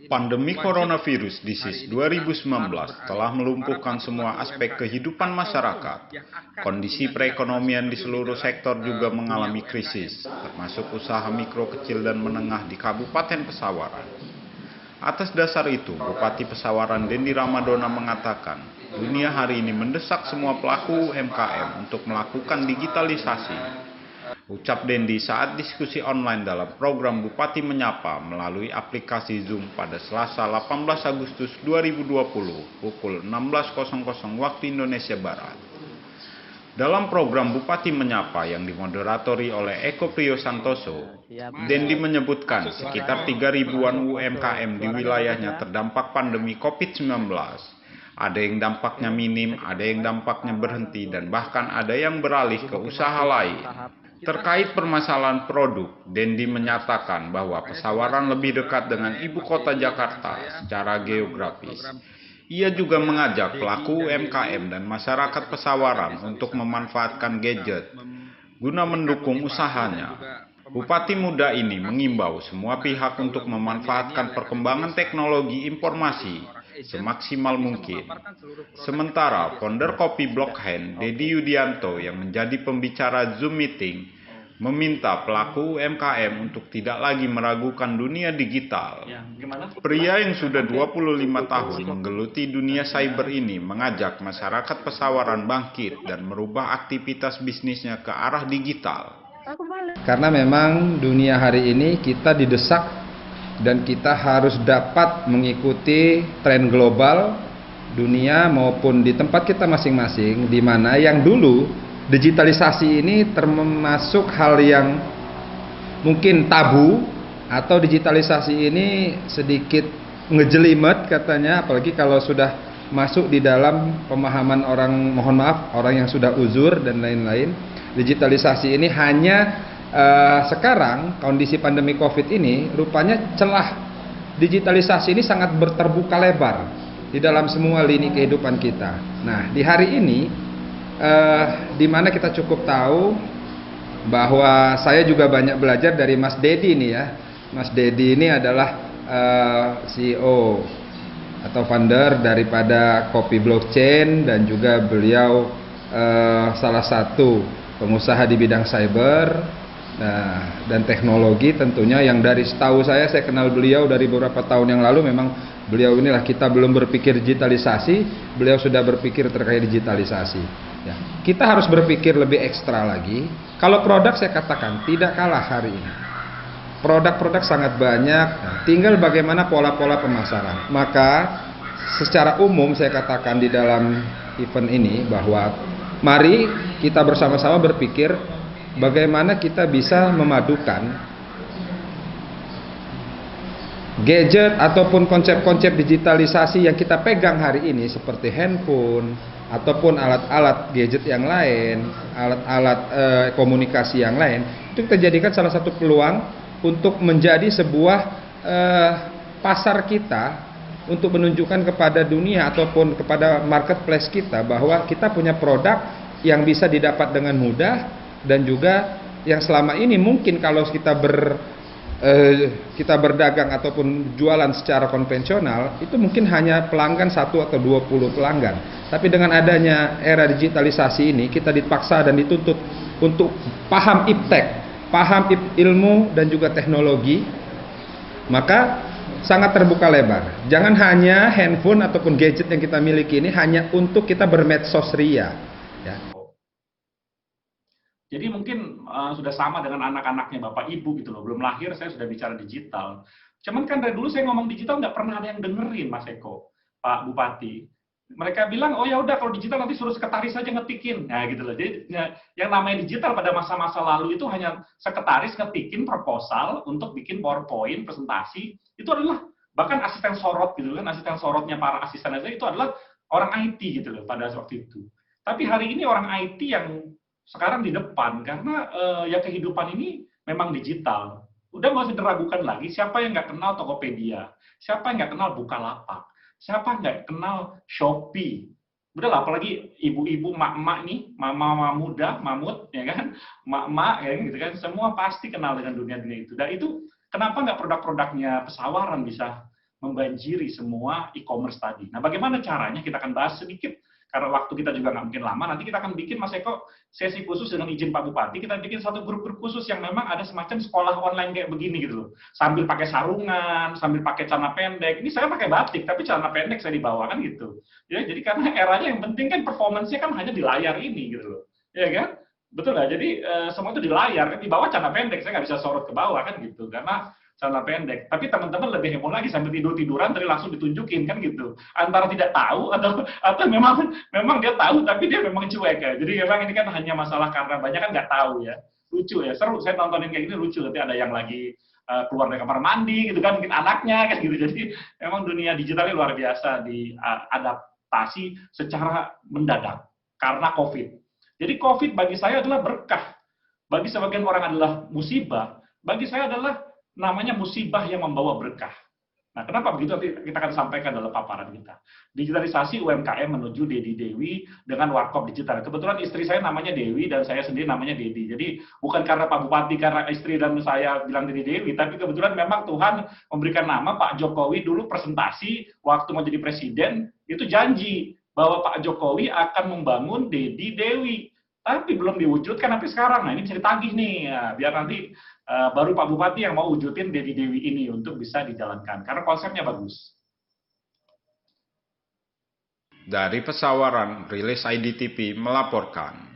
Pandemi coronavirus disease 2019 telah melumpuhkan semua aspek kehidupan masyarakat. Kondisi perekonomian di seluruh sektor juga mengalami krisis, termasuk usaha mikro, kecil, dan menengah di Kabupaten Pesawaran. Atas dasar itu, Bupati Pesawaran Dendi Ramadona mengatakan, dunia hari ini mendesak semua pelaku UMKM untuk melakukan digitalisasi. Ucap Dendi saat diskusi online dalam program Bupati Menyapa melalui aplikasi Zoom pada Selasa 18 Agustus 2020 pukul 16.00 waktu Indonesia Barat. Dalam program Bupati Menyapa yang dimoderatori oleh Eko Priyo Santoso, Dendi menyebutkan sekitar 3.000-an UMKM di wilayahnya terdampak pandemi COVID-19. Ada yang dampaknya minim, ada yang dampaknya berhenti, dan bahkan ada yang beralih ke usaha lain. Terkait permasalahan produk, Dendi menyatakan bahwa Pesawaran lebih dekat dengan ibu kota Jakarta secara geografis. Ia juga mengajak pelaku UMKM dan masyarakat Pesawaran untuk memanfaatkan gadget guna mendukung usahanya. Bupati muda ini mengimbau semua pihak untuk memanfaatkan perkembangan teknologi informasi semaksimal mungkin. Sementara founder Kopi Blok Hand, Dedi Yudianto, yang menjadi pembicara Zoom meeting, meminta pelaku UMKM untuk tidak lagi meragukan dunia digital. Pria yang sudah 25 tahun menggeluti dunia cyber ini mengajak masyarakat Pesawaran bangkit dan merubah aktivitas bisnisnya ke arah digital. Karena memang dunia hari ini kita didesak dan kita harus dapat mengikuti tren global dunia maupun di tempat kita masing-masing, di mana yang dulu digitalisasi ini termasuk hal yang mungkin tabu, atau digitalisasi ini sedikit ngejelimet katanya, apalagi kalau sudah masuk di dalam pemahaman orang, mohon maaf, orang yang sudah uzur dan lain-lain. Digitalisasi ini hanya sekarang kondisi pandemi COVID ini rupanya celah digitalisasi ini sangat terbuka lebar di dalam semua lini kehidupan kita. Nah, di hari ini di mana kita cukup tahu bahwa saya juga banyak belajar dari Mas Dedi ini ya. Mas Dedi ini adalah CEO atau founder daripada Kopi Blockchain, dan juga beliau salah satu pengusaha di bidang cyber. Nah, dan teknologi tentunya, yang dari setahu saya kenal beliau dari beberapa tahun yang lalu. Memang beliau inilah, kita belum berpikir digitalisasi, beliau sudah berpikir terkait digitalisasi ya. Kita harus berpikir lebih ekstra lagi. Kalau produk, saya katakan tidak kalah hari ini. Produk-produk sangat banyak, tinggal bagaimana pola-pola pemasaran. Maka secara umum saya katakan di dalam event ini bahwa mari kita bersama-sama berpikir bagaimana kita bisa memadukan gadget ataupun konsep-konsep digitalisasi yang kita pegang hari ini, seperti handphone ataupun alat-alat gadget yang lain, alat-alat komunikasi yang lain, itu kita jadikan salah satu peluang untuk menjadi sebuah pasar kita, untuk menunjukkan kepada dunia ataupun kepada marketplace kita bahwa kita punya produk yang bisa didapat dengan mudah. Dan juga yang selama ini mungkin kalau kita berdagang ataupun jualan secara konvensional, itu mungkin hanya pelanggan 1 atau 20 pelanggan. Tapi dengan adanya era digitalisasi ini, kita dipaksa dan dituntut untuk paham iptek, paham ilmu dan juga teknologi. Maka sangat terbuka lebar. Jangan hanya handphone ataupun gadget yang kita miliki ini hanya untuk kita bermedsos ria ya. Jadi mungkin sudah sama dengan anak-anaknya Bapak Ibu gitu loh. Belum lahir saya sudah bicara digital. Cuman kan dari dulu saya ngomong digital nggak pernah ada yang dengerin, Mas Eko, Pak Bupati. Mereka bilang, oh ya udah kalau digital nanti suruh sekretaris saja ngetikin. Nah gitu loh. Jadi yang namanya digital pada masa-masa lalu itu hanya sekretaris ngetikin proposal untuk bikin PowerPoint, presentasi. Itu adalah bahkan asisten sorot gitu kan. Asisten sorotnya para asisten aja itu adalah orang IT gitu loh pada waktu itu. Tapi hari ini orang IT yang sekarang di depan, karena ya kehidupan ini memang digital. Udah nggak usah diragukan lagi, siapa yang nggak kenal Tokopedia, siapa yang nggak kenal Bukalapak, siapa yang nggak kenal Shopee. Udahlah, apalagi ibu-ibu, mak-mak nih, mama muda, mamut, ya kan, mak-mak, ya gitu kan, semua pasti kenal dengan dunia-dunia itu. Dan itu kenapa nggak produk-produknya Pesawaran bisa membanjiri semua e-commerce tadi. Nah, bagaimana caranya? Kita akan bahas sedikit, karena waktu kita juga nggak mungkin lama. Nanti kita akan bikin, Mas Eko, sesi khusus dengan izin Pak Bupati. Kita bikin satu grup-grup khusus yang memang ada semacam sekolah online kayak begini gitu loh. Sambil pakai sarungan, sambil pakai celana pendek. Ini saya pakai batik, tapi celana pendek saya dibawa kan gitu. Ya, jadi karena eranya yang penting kan performance-nya kan hanya di layar ini gitu loh. Ya kan? Betul nggak? Jadi semua itu di layar, kan di bawah celana pendek. Saya nggak bisa sorot ke bawah kan gitu. Karena celana pendek. Tapi teman-teman lebih heboh lagi sambil tidur-tiduran tadi langsung ditunjukin kan gitu. Antara tidak tahu atau memang dia tahu tapi dia memang cuek ya. Jadi memang ini kan hanya masalah karena banyak kan nggak tahu ya. Lucu ya, seru. Saya nontonin kayak gini lucu. Nanti ada yang lagi keluar dari kamar mandi gitu kan, mungkin anaknya kan gitu. Jadi memang dunia digitalnya luar biasa diadaptasi secara mendadak karena COVID. Jadi COVID bagi saya adalah berkah. Bagi sebagian orang adalah musibah. Bagi saya adalah namanya musibah yang membawa berkah. Nah, kenapa begitu? Nanti kita akan sampaikan dalam paparan kita. Digitalisasi UMKM menuju Dedi Dewi dengan Warkop Digital. Kebetulan istri saya namanya Dewi dan saya sendiri namanya Dedi. Jadi bukan karena Pak Bupati, karena istri dan saya bilang Dedi Dewi, tapi kebetulan memang Tuhan memberikan nama. Pak Jokowi dulu presentasi waktu mau jadi presiden, itu janji bahwa Pak Jokowi akan membangun Dedi Dewi. Tapi belum diwujudkan sampai sekarang. Nah, ini bisa ditagih nih, ya, biar nanti baru Pak Bupati yang mau wujudin Dedi Dewi ini untuk bisa dijalankan. Karena konsepnya bagus. Dari Pesawaran, Rilis IDTV melaporkan.